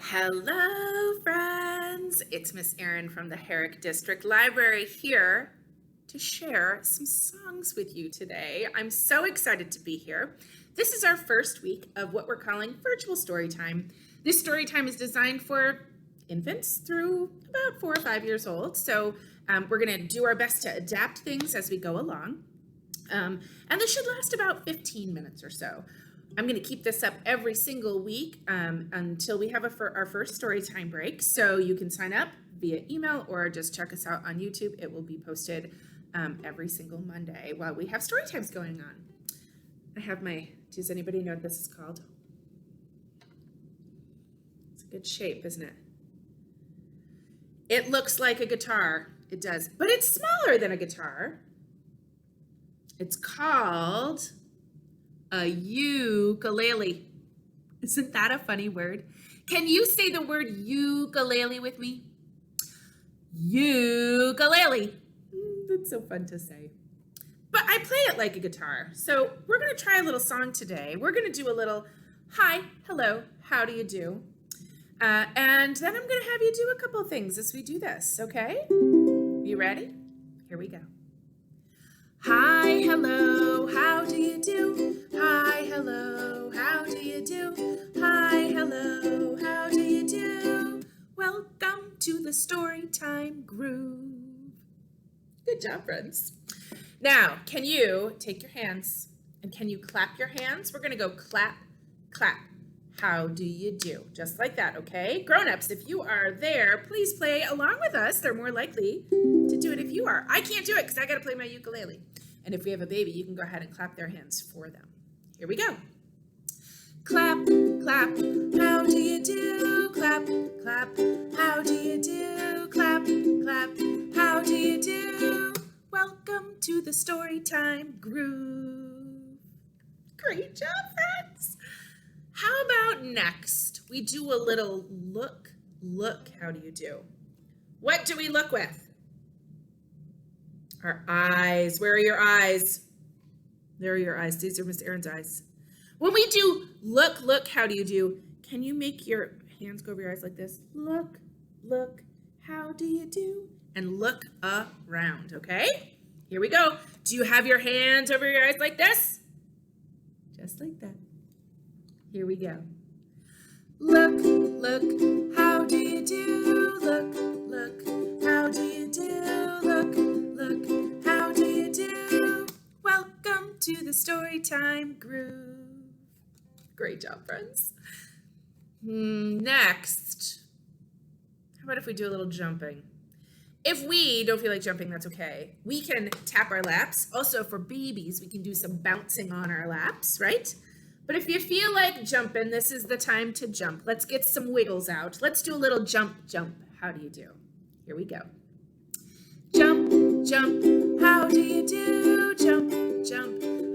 Hello, friends. It's Miss Erin from the Herrick District Library here to share some songs with you today. I'm so excited to be here. This is our first week of what we're calling virtual story time. This story time is designed for infants through about 4 or 5 years old. So we're going to do our best to adapt things as we go along. And this should last about 15 minutes or so. I'm going to keep this up every single week until we have our first story time break. So you can sign up via email or just check us out on YouTube. It will be posted every single Monday while we have story times going on. I have does anybody know what this is called? It's a good shape, isn't it? It looks like a guitar. It does, but it's smaller than a guitar. It's called a ukulele. Isn't that a funny word? Can you say the word ukulele with me? Ukulele. That's so fun to say. But I play it like a guitar. So we're going to try a little song today. We're going to do a little hi, hello, how do you do? And then I'm going to have you do a couple of things as we do this, okay? You ready? Here we go. Hi, hello, how do you do? Hi, hello, how do you do? Hi, hello, how do you do? Welcome to the Storytime groove. Good job, friends. Now, can you take your hands and can you clap your hands? We're going to go clap, clap. How do you do? Just like that, okay? Grown-ups, if you are there, please play along with us. They're more likely to do it if you are. I can't do it because I got to play my ukulele. And if we have a baby, you can go ahead and clap their hands for them. Here we go. Clap, clap, how do you do? Clap, clap, how do you do? Clap, clap, how do you do? Welcome to the Storytime groove. Great job, friends. How about next? We do a little look, how do you do? What do we look with? Our eyes. Where are your eyes? There are your eyes. These are Miss Erin's eyes. When we do look, how do you do? Can you make your hands go over your eyes like this? Look, how do you do? And look around, okay? Here we go. Do you have your hands over your eyes like this? Just like that. Here we go. Look, how do you do? Look, how do you do? Look, how do you do? Welcome to the Storytime groove. Great job, friends. Next, how about if we do a little jumping? If we don't feel like jumping, that's okay. We can tap our laps. Also, for babies, we can do some bouncing on our laps, right? But if you feel like jumping, this is the time to jump. Let's get some wiggles out. Let's do a little jump. How do you do? Here we go. Jump, how do you do? Jump,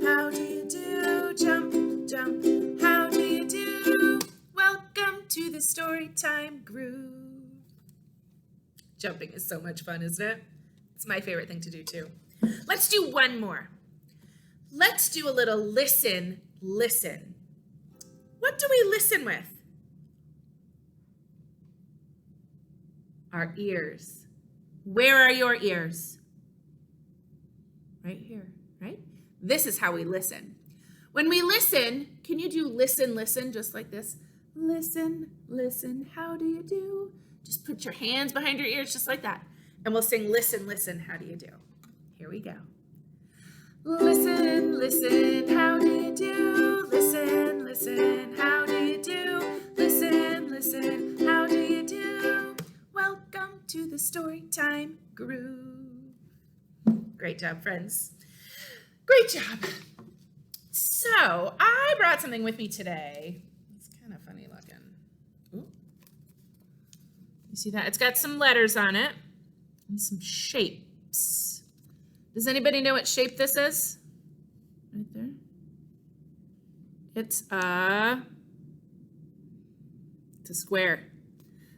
how do you do? Jump, how do you do? Welcome to the Storytime groove. Jumping is so much fun, isn't it? It's my favorite thing to do too. Let's do one more. Let's do a little listen. What do we listen with? Our ears. Where are your ears? Right here, right? This is how we listen. When we listen, can you do listen, just like this? Listen, how do you do? Just put your hands behind your ears just like that. And we'll sing listen, how do you do? Here we go. Listen, how do you do? Listen, how do you do? Listen, how do you do? Welcome to the Storytime groove. Great job, friends. Great job. So, I brought something with me today. It's kind of funny looking. Ooh. You see that? It's got some letters on it and some shapes. Does anybody know what shape this is? Right there. It's a square.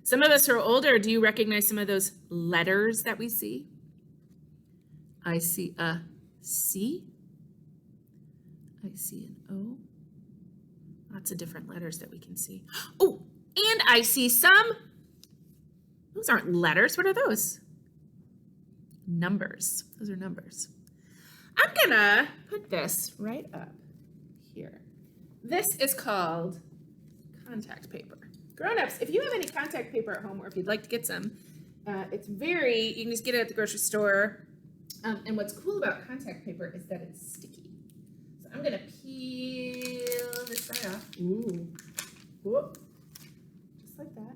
Some of us who are older, do you recognize some of those letters that we see? I see a C. I see an O. Lots of different letters that we can see. Oh, And I see some, those aren't letters. What are those? Numbers. Those are numbers. I'm gonna put this right up here. This is called contact paper. Grown-ups, if you have any contact paper at home or if you'd like to get some, it's you can just get it at the grocery store. And what's cool about contact paper is that it's sticky. So I'm gonna peel this side off. Ooh. Whoop. Just like that.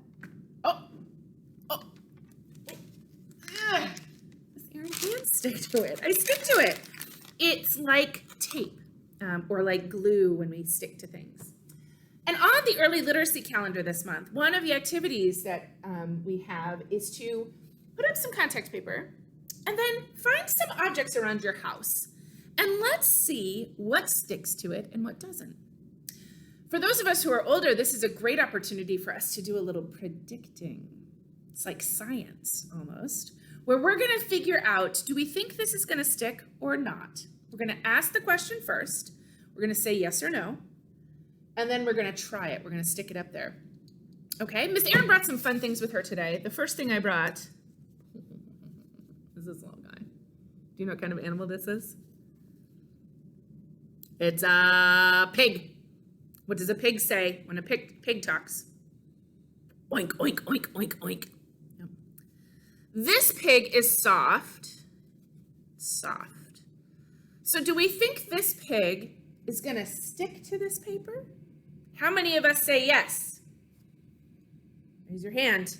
Oh. Oh. Ugh. This Erin can't stick to it. I stick to it. It's like tape or like glue when we stick to things. And on the early literacy calendar this month, one of the activities that we have is to put up some contact paper and then find some objects around your house. And let's see what sticks to it and what doesn't. For those of us who are older, this is a great opportunity for us to do a little predicting. It's like science almost, where we're gonna figure out, do we think this is gonna stick or not? We're gonna ask the question first. We're gonna say yes or no. And then we're gonna try it. We're gonna stick it up there. Okay, Miss Erin brought some fun things with her today. The first thing I brought is this little guy. Do you know what kind of animal this is? It's a pig. What does a pig say when a pig talks? Oink, oink, oink, oink, oink. Yep. This pig is soft. Soft. So do we think this pig is gonna stick to this paper? How many of us say yes? Raise your hand.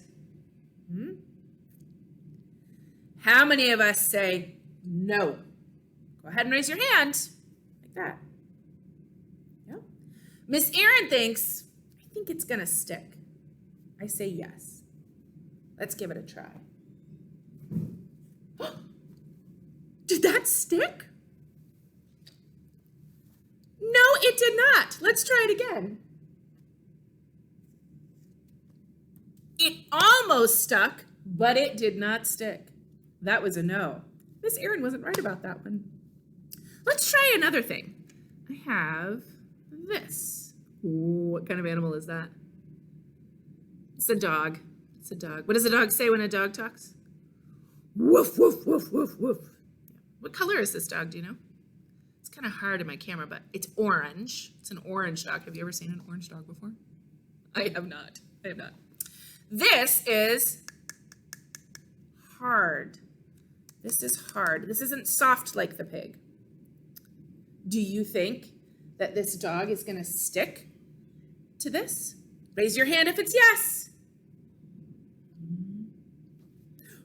How many of us say no? Go ahead and raise your hand, like that. Yep. Miss Erin thinks, I think it's gonna stick. I say yes. Let's give it a try. Did that stick? No, it did not. Let's try it again. It almost stuck, but it did not stick. That was a no. Miss Erin wasn't right about that one. Let's try another thing. I have this. Ooh, what kind of animal is that? It's a dog. It's a dog. What does a dog say when a dog talks? Woof, woof, woof, woof, woof. What color is this dog, do you know? It's kind of hard in my camera, but it's orange. It's an orange dog. Have you ever seen an orange dog before? I have not. I have not. This is hard. This is hard. This isn't soft like the pig. Do you think that this dog is going to stick to this? Raise your hand if it's yes.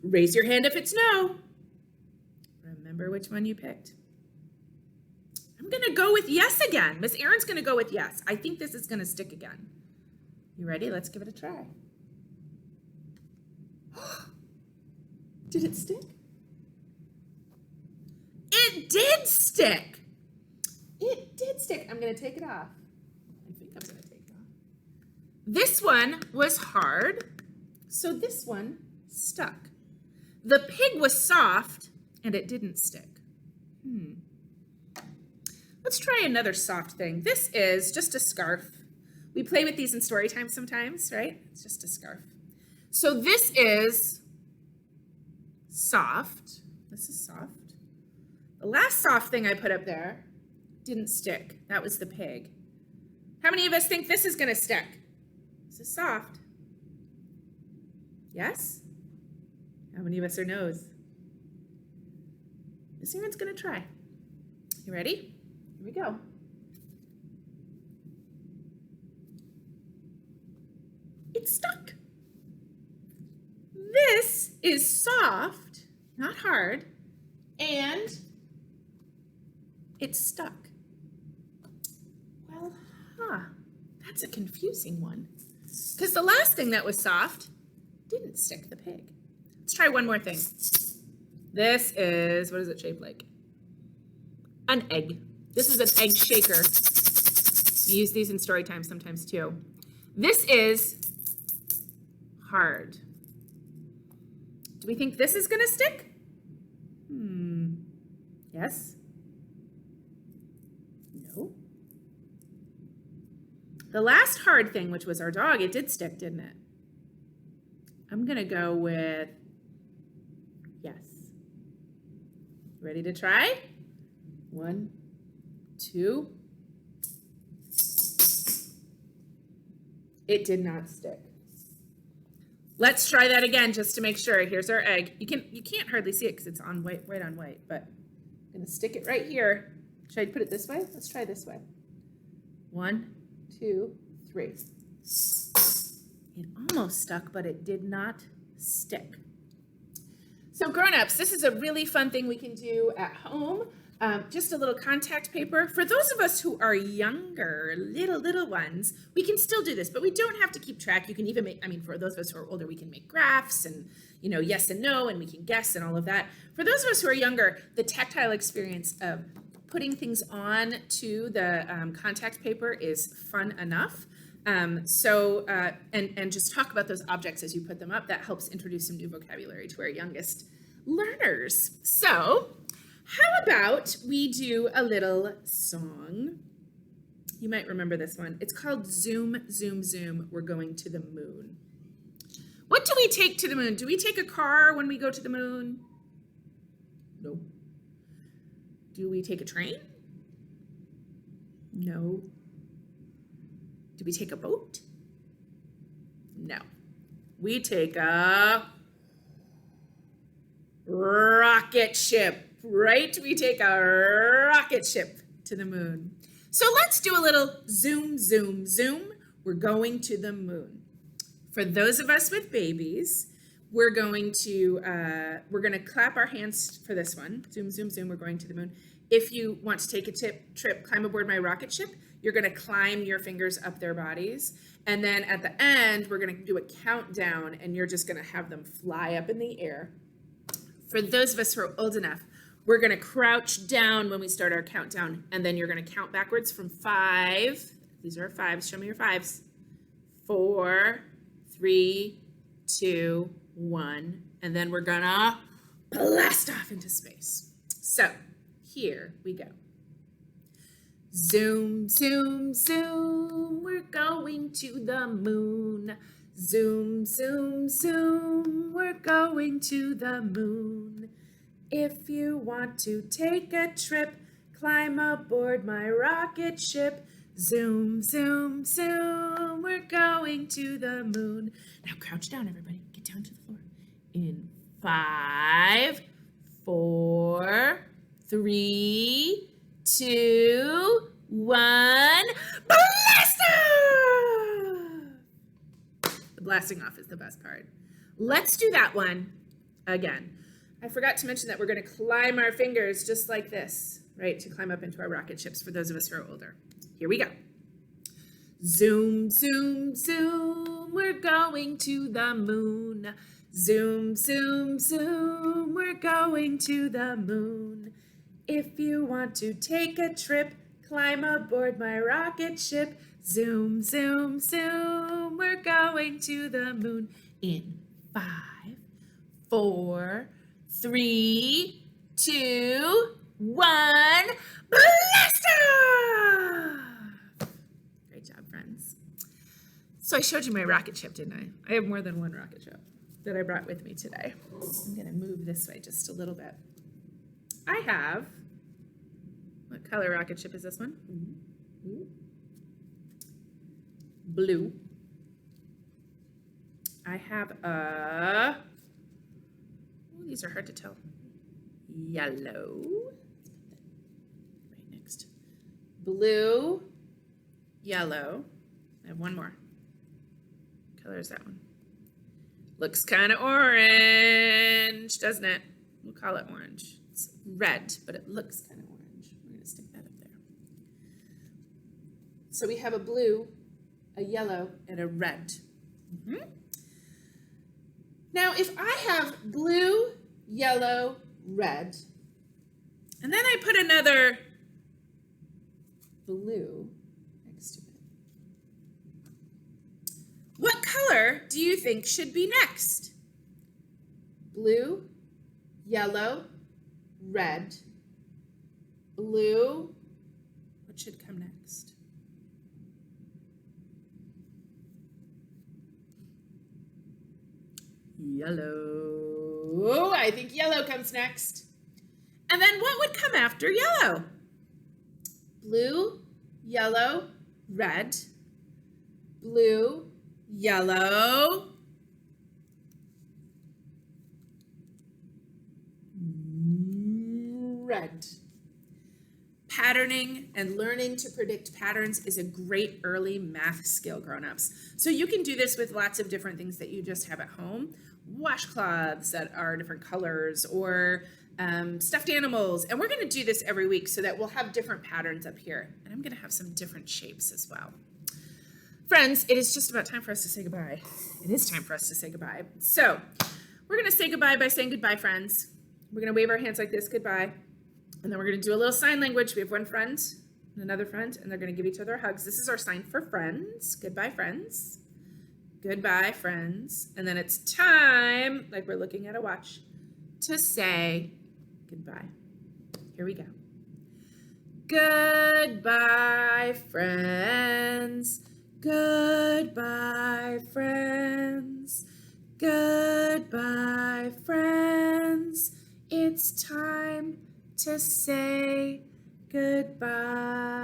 Raise your hand if it's no. Remember which one you picked. I'm going to go with yes again. Miss Erin's going to go with yes. I think this is going to stick again. You ready? Let's give it a try. Did it stick? It did stick. It did stick. I'm going to take it off. I think I'm going to take it off. This one was hard, so this one stuck. The pig was soft, and it didn't stick. Let's try another soft thing. This is just a scarf. We play with these in Storytime sometimes, right? It's just a scarf. So this is soft. This is soft. The last soft thing I put up there didn't stick. That was the pig. How many of us think this is going to stick? This is soft. Yes? How many of us are no's? Miss Erin's going to try. You ready? Here we go. It's stuck. This is soft, not hard, and it's stuck. Well, that's a confusing one. Because the last thing that was soft didn't stick the pig. Let's try one more thing. This is, what is it shaped like? An egg. This is an egg shaker. We use these in Storytime sometimes too. This is hard. Do we think this is going to stick? Yes? No? The last hard thing, which was our dog, it did stick, didn't it? I'm going to go with yes. Ready to try? 1, 2. It did not stick. Let's try that again just to make sure. Here's our egg. You can't hardly see it because it's on white on white, but I'm going to stick it right here. Should I put it this way? Let's try this way. 1, 2, 3. It almost stuck, but it did not stick. So grown-ups, this is a really fun thing we can do at home. Just a little contact paper. For those of us who are younger, little ones, we can still do this, but we don't have to keep track. You can even make, for those of us who are older, we can make graphs and, yes and no, and we can guess and all of that. For those of us who are younger, the tactile experience of putting things on to the contact paper is fun enough. And just talk about those objects as you put them up. That helps introduce some new vocabulary to our youngest learners. So how about we do a little song? You might remember this one. It's called Zoom, Zoom, Zoom, We're Going to the Moon. What do we take to the moon? Do we take a car when we go to the moon? No. Do we take a train? No. Do we take a boat? No. We take a rocket ship, right? We take a rocket ship to the moon. So let's do a little zoom, zoom, zoom. We're going to the moon. For those of us with babies, we're going to clap our hands for this one. Zoom, zoom, zoom, we're going to the moon. If you want to take a trip, climb aboard my rocket ship, you're going to climb your fingers up their bodies. And then at the end, we're going to do a countdown, and you're just going to have them fly up in the air. For those of us who are old enough, we're going to crouch down when we start our countdown, and then you're going to count backwards from 5. These are our 5s. Show me your 5s. 4, 3, 2, 1. And then we're going to blast off into space. So here we go. Zoom, zoom, zoom, we're going to the moon. Zoom, zoom, zoom, we're going to the moon. If you want to take a trip, climb aboard my rocket ship. Zoom, zoom, zoom, we're going to the moon. Now crouch down, everybody. Get down to the floor. In 5, 4, 3, 2, 1, blast off! The blasting off is the best part. Let's do that one again. I forgot to mention that we're going to climb our fingers just like this, right, to climb up into our rocket ships for those of us who are older. Here we go. Zoom, zoom, zoom, we're going to the moon. Zoom, zoom, zoom, we're going to the moon. If you want to take a trip, climb aboard my rocket ship. Zoom, zoom, zoom, we're going to the moon. In 5, 4, 3, 2, 1, blast off! Great job, friends. So I showed you my rocket ship, didn't I? I have more than one rocket ship that I brought with me today. I'm going to move this way just a little bit. I have, what color rocket ship is this one? Blue. I have a, ooh, these are hard to tell. Yellow. Right next. Blue, yellow. I have one more. What color is that one? Looks kind of orange, doesn't it? We'll call it orange. It's red, but it looks kind of orange. We're going to stick that up there. So we have a blue, a yellow, and a red. Now, if I have blue, yellow, red, and then I put another blue next to it, what color do you think should be next? Blue, yellow, red, blue. What should come next? yellow. I think yellow comes next. And then what would come after yellow? Blue, yellow, red. Blue, yellow, red. Patterning and learning to predict patterns is a great early math skill, grown-ups. So you can do this with lots of different things that you just have at home. Washcloths that are different colors, or stuffed animals. And we're going to do this every week so that we'll have different patterns up here. And I'm going to have some different shapes as well. Friends, it is just about time for us to say goodbye. It is time for us to say goodbye. So we're going to say goodbye by saying goodbye, friends. We're going to wave our hands like this, goodbye. And then we're going to do a little sign language. We have one friend and another friend, and they're going to give each other hugs. This is our sign for friends. Goodbye, friends. Goodbye, friends. And then it's time, like we're looking at a watch, to say goodbye. Here we go. Goodbye, friends. Goodbye, friends. Goodbye, friends. It's time to say goodbye.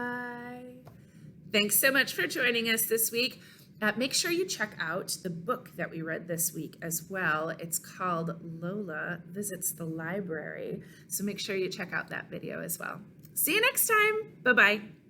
Thanks so much for joining us this week. Make sure you check out the book that we read this week as well. It's called Lola Visits the Library. So make sure you check out that video as well. See you next time. Bye-bye.